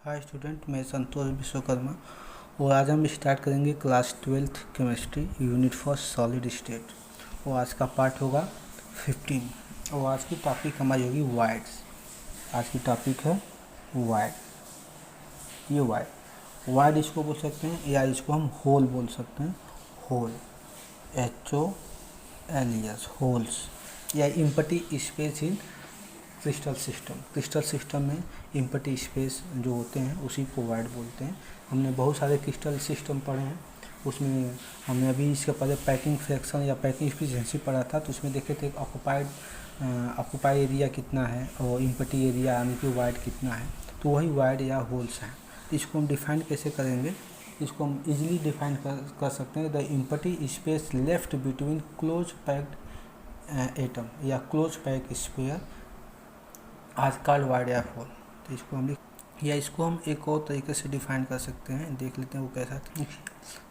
Hi student, मैं संतोष विश्वकर्मा और आज हम स्टार्ट करेंगे class 12th chemistry unit for solid state. और आज का पार्ट होगा 15 और आज की टॉपिक हमारी होगी वाइड्स। आज की टॉपिक है वाइड। ये वाइड इसको बोल सकते हैं या इसको हम होल बोल सकते हैं। होल HOLES होल्स या empty space in crystal system में इम्पटी स्पेस जो होते हैं उसी को वाइड बोलते हैं। हमने बहुत सारे क्रिस्टल सिस्टम पढ़े हैं, उसमें हमने अभी इसके पहले पैकिंग फ्रैक्शन या पैकिंग एफिशिएंसी पढ़ा था, तो उसमें देखे थे ऑक्युपाई एरिया कितना है और इम्पटी एरिया यानी कि वाइड कितना है। तो वही वाइड या होल्स हैं। इसको हम डिफाइन कैसे करेंगे? इसको हम इजीली डिफाइन कर सकते हैं। The empty space left between close packed atom या क्लोज पैक स्फीयर आज कॉल्ड वाइड या होल। तो इसको हम एक और तरीके से डिफाइन कर सकते हैं, देख लेते हैं वो कैसा था।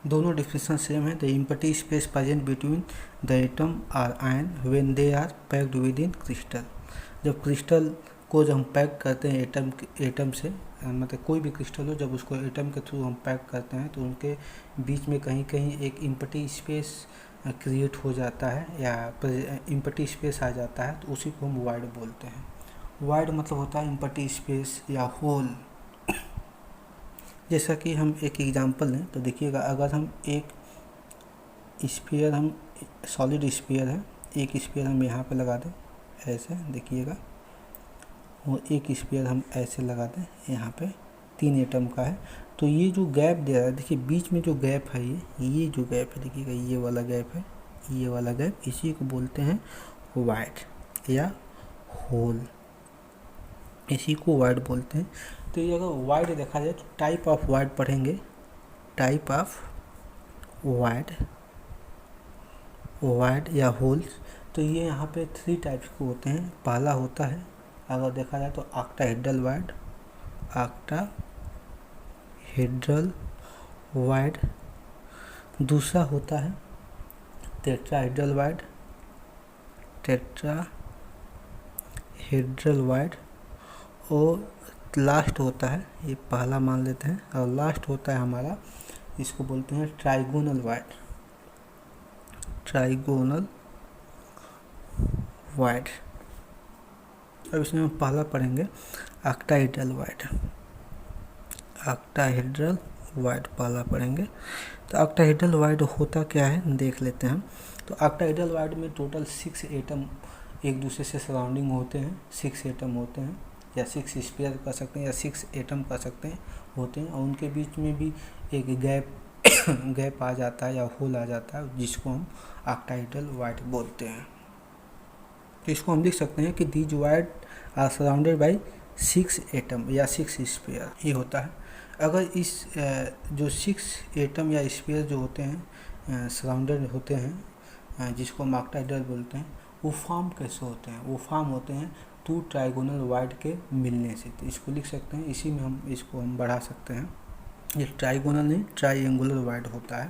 दोनों डिफिनेशन सेम है। The empty space present between the atom or ion when they are packed within crystal. जब क्रिस्टल को जब हम पैक करते हैं एटम से, मतलब कोई भी क्रिस्टल हो, जब उसको एटम के थ्रू हम पैक करते हैं तो उनके बीच में कहीं कहीं एक इम्पटी स्पेस क्रिएट हो जाता है या इम्पटी स्पेस आ जाता है, तो उसी को हम वाइड बोलते हैं। वाइड मतलब होता है इम्पटी स्पेस या होल। जैसा कि हम एक एग्जांपल लें तो देखिएगा, अगर हम एक स्फीयर, हम सॉलिड स्फीयर है, एक स्फीयर हम यहाँ पे लगा दें ऐसे, देखिएगा, और एक स्फीयर हम ऐसे लगा दें यहाँ पे, 3 एटम का है, तो ये जो गैप दे रहा है, देखिए बीच में जो गैप है, ये जो गैप है, देखिएगा ये वाला गैप है, ये वाला गैप, इसी को बोलते हैं वाइड या होल, इसी को वाइड बोलते हैं। तो ये अगर वाइड देखा जाए तो टाइप ऑफ वाइड पढ़ेंगे, टाइप ऑफ वाइड या होल्स। तो ये यहाँ पे 3 टाइप्स के होते हैं। पहला होता है, अगर देखा जाए तो ऑक्टाहेड्रल वाइड। दूसरा होता है टेट्राहेड्रल वाइड और लास्ट होता है, ये पहला मान लेते हैं, और लास्ट होता है हमारा, इसको बोलते हैं ट्राइगोनल वाइड। अब इसमें हम पहला पढ़ेंगे ऑक्टाहेड्रल वाइड पहला पढ़ेंगे। तो ऑक्टाहेड्रल वाइड होता क्या है देख लेते हैं हम। तो ऑक्टाहेड्रल वाइड में टोटल 6 एटम एक दूसरे से सराउंडिंग होते हैं, 6 एटम होते हैं, या 6 स्फीयर कर सकते हैं या 6 एटम कर सकते हैं होते हैं, और उनके बीच में भी एक गैप आ जाता है या होल आ जाता है, जिसको हम ऑक्टाहेड्रल वाइड बोलते हैं। तो इसको हम लिख सकते हैं कि these void are surrounded by 6 atom या 6 स्फीयर, ये होता है। अगर इस जो 6 एटम या स्फीयर जो होते हैं सराउंडेड होते हैं, जिसको हम ऑक्टाहेड्रल बोलते हैं, वो फॉर्म कैसे होते हैं? वो फॉर्म होते हैं 2 ट्राइगोनल वाइड के मिलने से। तो इसको लिख सकते हैं, इसी में हम इसको बढ़ा सकते हैं, ये ट्राइगोनल नहीं ट्राइएंगुलर वाइड होता है।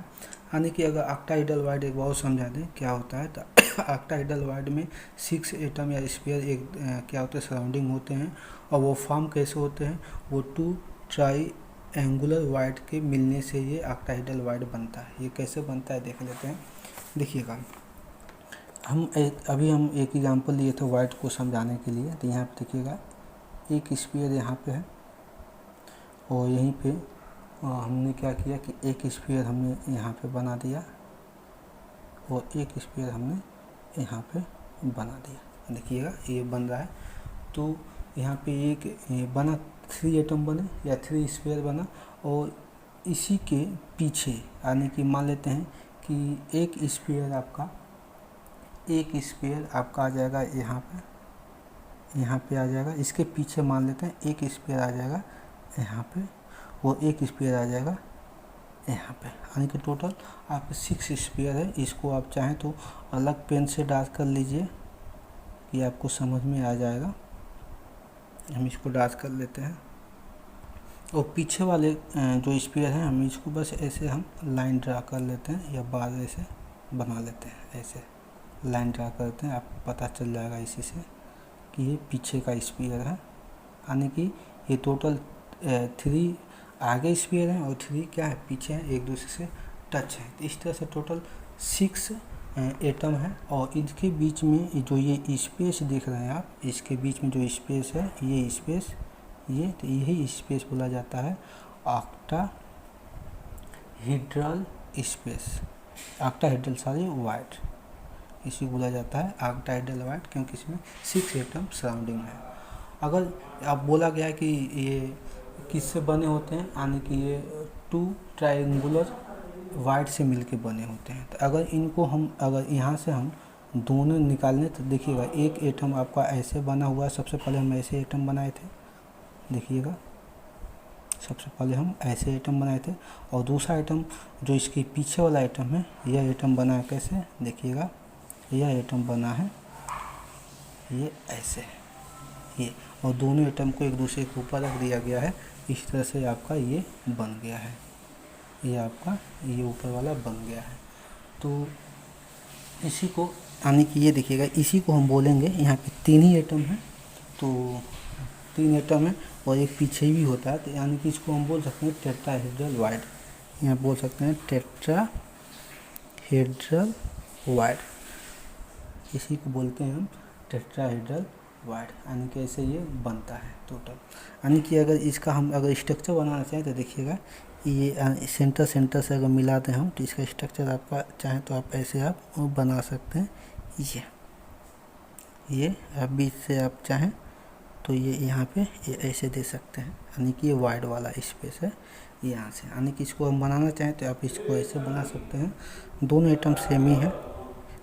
यानी कि अगर ऑक्टाहेड्रल वाइड एक बार समझा दें क्या होता है, तो ऑक्टाहेड्रल वाइड में 6 एटम या स्फीयर एक क्या होते हैं, सराउंडिंग होते हैं, और वो फॉर्म कैसे होते हैं, वो 2 ट्राइएंगुलर वाइड के मिलने से ये ऑक्टाहेड्रल वाइड बनता है। ये कैसे बनता है देख लेते हैं। देखिएगा, अभी हम एक एग्जांपल लिए थे वाइड को समझाने के लिए। तो यहाँ पे देखिएगा, एक स्फीयर यहाँ पे है और यहीं पे हमने क्या किया कि एक स्फीयर हमने यहाँ पे बना दिया और एक स्फीयर हमने यहाँ पे बना दिया। देखिएगा ये बन रहा है। तो यहाँ पे एक बना, 3 एटम बने या 3 स्फीयर बना, और इसी के पीछे यानी कि मान लेते हैं कि एक स्फीयर आपका आ जाएगा यहाँ पे आ जाएगा, इसके पीछे मान लेते हैं एक स्फीयर आ जाएगा यहाँ पे और एक स्फीयर आ जाएगा यहाँ पे, यानी कि टोटल आपके 6 स्फीयर है। इसको आप चाहें तो अलग पेन से ड्रा कर लीजिए कि आपको समझ में आ जाएगा। हम इसको ड्रा कर लेते हैं, और पीछे वाले जो स्फीयर हैं हम इसको बस ऐसे हम लाइन ड्रा कर लेते हैं या बार ऐसे बना लेते हैं, ऐसे लाइन ड्रा करते हैं, आपको पता चल जाएगा इसी से कि ये पीछे का स्फीयर है। यानी कि ये टोटल 3 आगे स्फीयर हैं और 3 क्या है, पीछे हैं, एक दूसरे से टच है। तो इस तरह से टोटल 6 एटम है। और इनके बीच में जो ये स्पेस देख रहे हैं आप, इसके बीच में जो स्पेस है, ये स्पेस, ये तो यही स्पेस बोला जाता है octahedral space, octahedral sorry wide, इसी बोला जाता है ऑक्टाहेड्रल वाइड, क्योंकि इसमें 6 एटम सराउंडिंग है। अगर अब बोला गया है कि ये किससे बने होते हैं, यानी कि ये 2 ट्रायंगुलर वाइड से मिलके बने होते हैं। तो अगर इनको हम, अगर यहाँ से हम दोनों निकालने, तो देखिएगा एक एटम आपका ऐसे बना हुआ है। सबसे पहले हम ऐसे एटम बनाए थे, देखिएगा सबसे पहले हम ऐसे एटम बनाए थे। और दूसरा एटम जो इसके पीछे वाला एटम है, यह एटम बना है कैसे, देखिएगा यह एटम बना है ये ऐसे, ये, और दोनों एटम को एक दूसरे के ऊपर रख दिया गया है। इस तरह से आपका ये बन गया है, ये आपका ये ऊपर वाला बन गया है। तो इसी को, यानी कि ये देखिएगा, इसी को हम बोलेंगे, यहाँ पे 3 ही एटम है, तो 3 एटम है और एक पीछे भी होता है, तो यानी कि इसको हम बोल सकते हैं टेट्राहेड्रल वाइड, यहाँ बोल सकते हैं टेट्राहेड्रल वाइड, इसी को बोलते हैं हम टेट्राहेड्रल वाइड, यानी कि ऐसे ये बनता है टोटल। यानी कि अगर इसका हम अगर स्ट्रक्चर बनाना चाहें तो देखिएगा, ये सेंटर से अगर मिलाते हैं हम, तो इसका स्ट्रक्चर आपका चाहें तो आप ऐसे आप बना सकते हैं। ये आप बीच से आप चाहें तो ये यहाँ पे ये ऐसे दे सकते हैं, यानी कि ये वाइड वाला स्पेस है यहाँ से। यानी कि इसको हम बनाना चाहें तो आप इसको ऐसे बना सकते हैं। दोनों आइटम सेम ही है,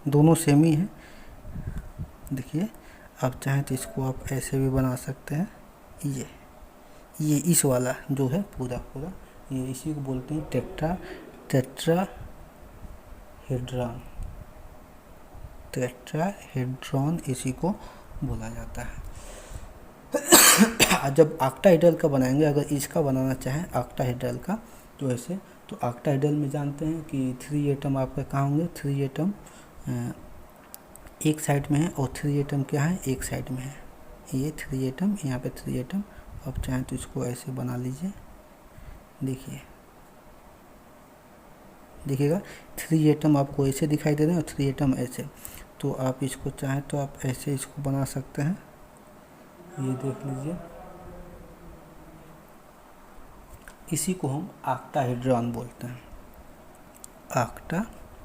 दोनों सेम ही है। देखिए आप चाहें तो इसको आप ऐसे भी बना सकते हैं। ये इस वाला जो है पूरा ये इसी को बोलते हैं टेट्राहेड्रॉन इसी को बोला जाता है। जब ऑक्टाहेड्रल का बनाएंगे, अगर इसका बनाना चाहें ऑक्टाहेड्रल का, तो ऐसे, तो ऑक्टाहेड्रल में जानते हैं कि 3 एटम आपके कहाँ होंगे, 3 एटम एक साइड में है और 3 एटम क्या है, एक साइड में है। ये 3 एटम, यहाँ पे 3 एटम, आप चाहें तो इसको ऐसे बना लीजिए। देखिएगा 3 एटम आपको ऐसे दिखाई दे रहे हैं और 3 एटम ऐसे, तो आप इसको चाहें तो आप ऐसे इसको बना सकते हैं। ये देख लीजिए, इसी को हम ऑक्टाहेड्रॉन बोलते हैं, ऑक्टाहेड्रॉन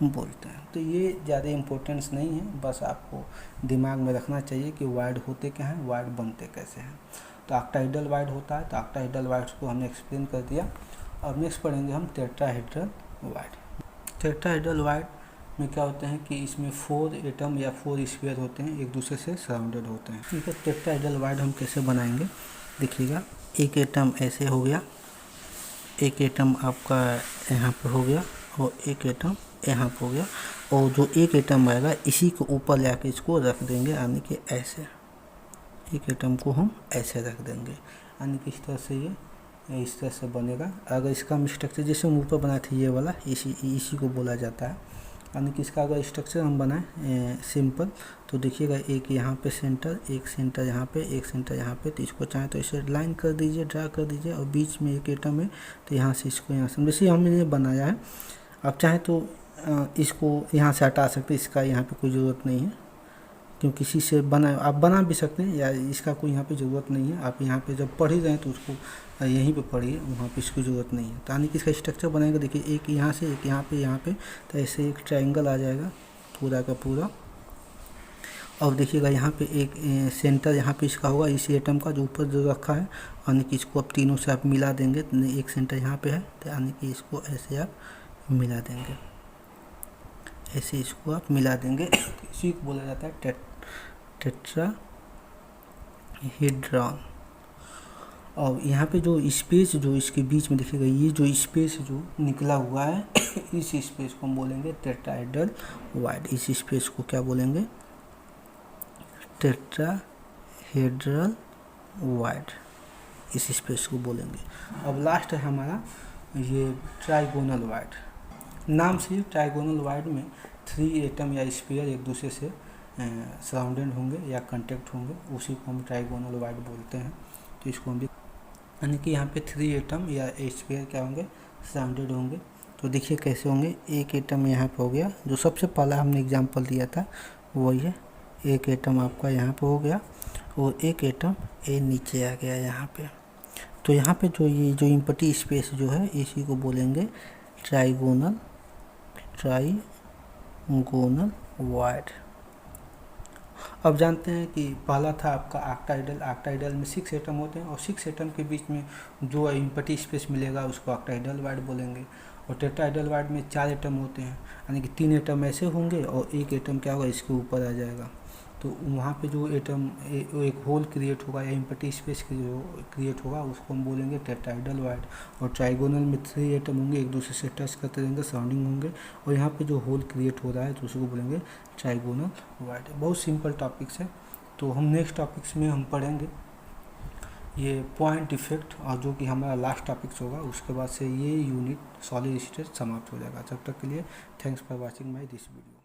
बोलते हैं। तो ये ज़्यादा इम्पोर्टेंस नहीं है, बस आपको दिमाग में रखना चाहिए कि वाइड होते क्या हैं, वाइड बनते कैसे हैं। तो ऑक्टाहेड्रल वाइड होता है, तो ऑक्टाहेड्रल वाइड को हमने एक्सप्लेन कर दिया। अब नेक्स्ट पढ़ेंगे हम टेट्राहेड्रल वाइड। टेट्राहेड्रल वाइड में क्या होते हैं कि इसमें 4 एटम या 4 स्फीयर होते हैं, एक दूसरे से सराउंडेड होते हैं। ठीक है, टेट्राहेड्रल वाइड हम कैसे बनाएंगे, देखिएगा एक एटम ऐसे हो गया, एक एटम आपका यहाँ पे हो गया और एक एटम यहाँ पे हो गया, और जो एक एटम आएगा इसी को ऊपर लाके इसको रख देंगे, यानी कि ऐसे एक एटम को हम ऐसे रख देंगे, यानी कि इस तरह से ये इस तरह से बनेगा। अगर इसका हम स्ट्रक्चर जैसे हम ऊपर बनाए थे ये वाला, इसी को बोला जाता है। यानी कि इसका अगर स्ट्रक्चर हम बनाएं सिंपल, तो देखिएगा एक यहाँ पे सेंटर, एक सेंटर यहाँ पे, एक सेंटर यहाँ पे, तो इसको चाहे तो इसे लाइन कर दीजिए, ड्रा कर दीजिए, और बीच में एक एटम है, तो यहाँ से इसको यहाँ से जैसे हमने बनाया है। आप चाहें तो इसको यहाँ से हटा सकते हैं, इसका यहाँ पे कोई ज़रूरत नहीं है, क्योंकि इसी से आप बना भी सकते हैं, या इसका कोई यहाँ पे ज़रूरत नहीं है। आप यहाँ पे जब पढ़ ही रहे हैं तो उसको यहीं पे पढ़िए, वहाँ पे इसकी ज़रूरत नहीं है। तो यानी कि इसका स्ट्रक्चर बनाएगा, देखिए एक यहाँ से, एक यहाँ पे, तो ऐसे एक ट्रायंगल आ जाएगा पूरा का पूरा। और देखिएगा यहाँ पे एक सेंटर यहाँ पे इसका होगा, इसी एटम का जो ऊपर जो रखा है, यानी कि इसको आप तीनों से आप मिला देंगे, एक सेंटर यहाँ पे है, तो यानी कि इसको ऐसे आप मिला देंगे, ऐसे इसको आप मिला देंगे। इसी को बोला जाता है टेट्राहेड्रॉन। और यहाँ पे जो स्पेस जो इसके बीच में देखिएगा, ये जो स्पेस जो निकला हुआ है इस स्पेस को हम बोलेंगे टेट्राहेड्रल वाइड। इस स्पेस को क्या बोलेंगे, टेट्राहेड्रल वाइड, इस स्पेस को बोलेंगे। अब लास्ट है हमारा ये ट्राइगोनल वाइड। नाम से ट्राइगोनल वाइड में 3 एटम या स्फीयर एक दूसरे से सराउंडेड होंगे या कंटेक्ट होंगे, उसी को हम ट्राइगोनल वाइड बोलते हैं। तो इसको हम यानी कि यहाँ पे 3 एटम या स्फीयर क्या होंगे, सराउंडेड होंगे। तो देखिए कैसे होंगे, एक एटम यहाँ पे हो गया, जो सबसे पहला हमने एग्जांपल दिया था वही है, एक एटम आपका यहाँ पे हो गया और एक एटम ये नीचे आ गया यहाँ पे। तो यहाँ पे जो ये जो एम्प्टी स्पेस जो है इसी को बोलेंगे ट्राइगोनल वाइड। अब जानते हैं कि पहला था आपका ऑक्टाइडल, ऑक्टाइडल में 6 एटम होते हैं और 6 एटम के बीच में जो एम्प्टी स्पेस मिलेगा उसको ऑक्टाइडल वाइड बोलेंगे। और टेट्राइडल वाइड में 4 एटम होते हैं, यानी कि 3 एटम ऐसे होंगे और एक एटम क्या होगा, इसके ऊपर आ जाएगा। तो वहाँ पे जो एटम एक होल क्रिएट होगा या एम्प्टी स्पेस क्रिएट होगा उसको हम बोलेंगे टेट्राइडल वाइड। और ट्राइगोनल में 3 एटम होंगे, एक दूसरे से टच करते रहेंगे, सराउंडिंग होंगे, और यहाँ पे जो होल क्रिएट हो रहा है तो उसको बोलेंगे ट्राइगोनल वाइड। बहुत सिंपल टॉपिक्स है। तो हम नेक्स्ट टॉपिक्स में हम पढ़ेंगे ये पॉइंट इफेक्ट, और जो कि हमारा लास्ट टॉपिक्स होगा, उसके बाद से ये यूनिट सॉलिड स्टेट समाप्त हो जाएगा। तब तक के लिए thanks for watching my this video.